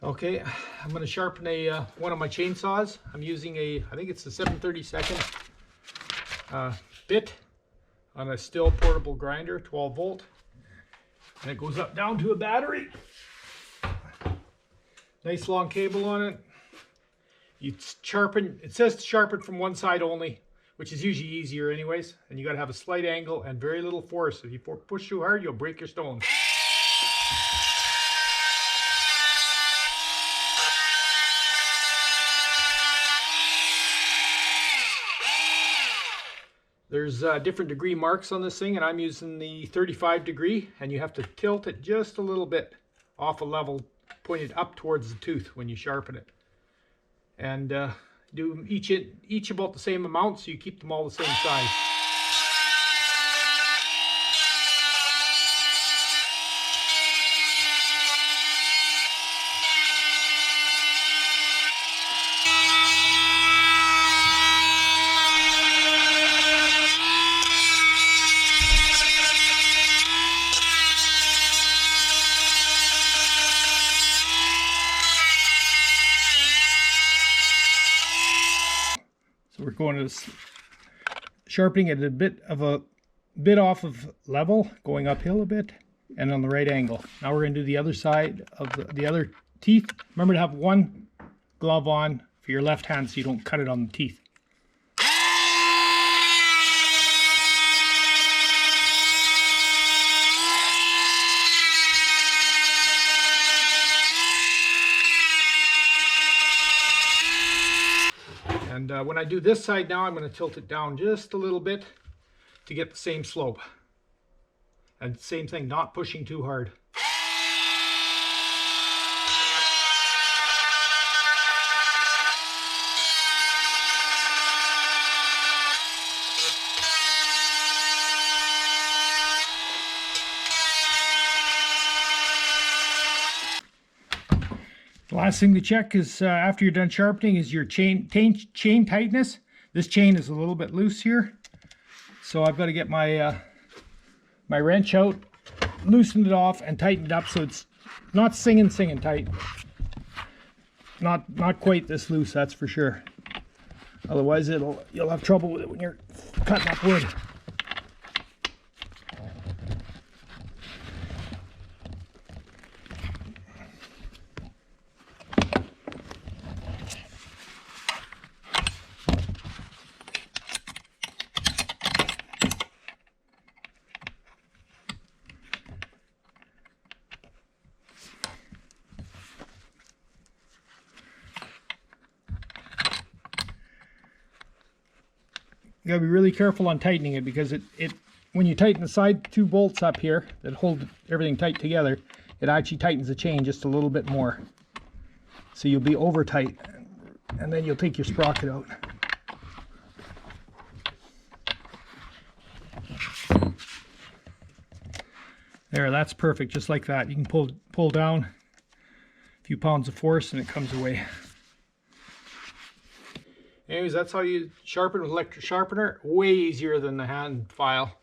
Okay, I'm going to sharpen one of my chainsaws. I'm using I think it's the 7/32 bit on a still portable grinder, 12 volt. And it goes up down to a battery. Nice long cable on it. You sharpen, it says to sharpen from one side only, which is usually easier anyways. And you got to have a slight angle and very little force. If you push too hard, you'll break your stone. There's different degree marks on this thing, and I'm using the 35 degree, and you have to tilt it just a little bit off a level, pointed up towards the tooth when you sharpen it. And do each about the same amount, so you keep them all the same size. So we're going to sharpening at a bit off of level, going uphill a bit, and on the right angle. Now we're going to do the other side of the other teeth. Remember to have one glove on for your left hand so you don't cut it on the teeth. And when I do this side now, I'm going to tilt it down just a little bit to get the same slope. And same thing, not pushing too hard. The last thing to check is after you're done sharpening is your chain tightness. This chain is a little bit loose here, so I've got to get my my wrench out, loosen it off, and tighten it up so it's not singing tight. Not quite this loose, that's for sure. Otherwise, you'll have trouble with it when you're cutting up wood. You gotta be really careful on tightening it, because when you tighten the side two bolts up here that hold everything tight together, it actually tightens the chain just a little bit more. So you'll be over tight, and then you'll take your sprocket out. There, that's perfect, just like that. You can pull down a few pounds of force and it comes away. Anyways, that's how you sharpen with electric sharpener. Way easier than the hand file.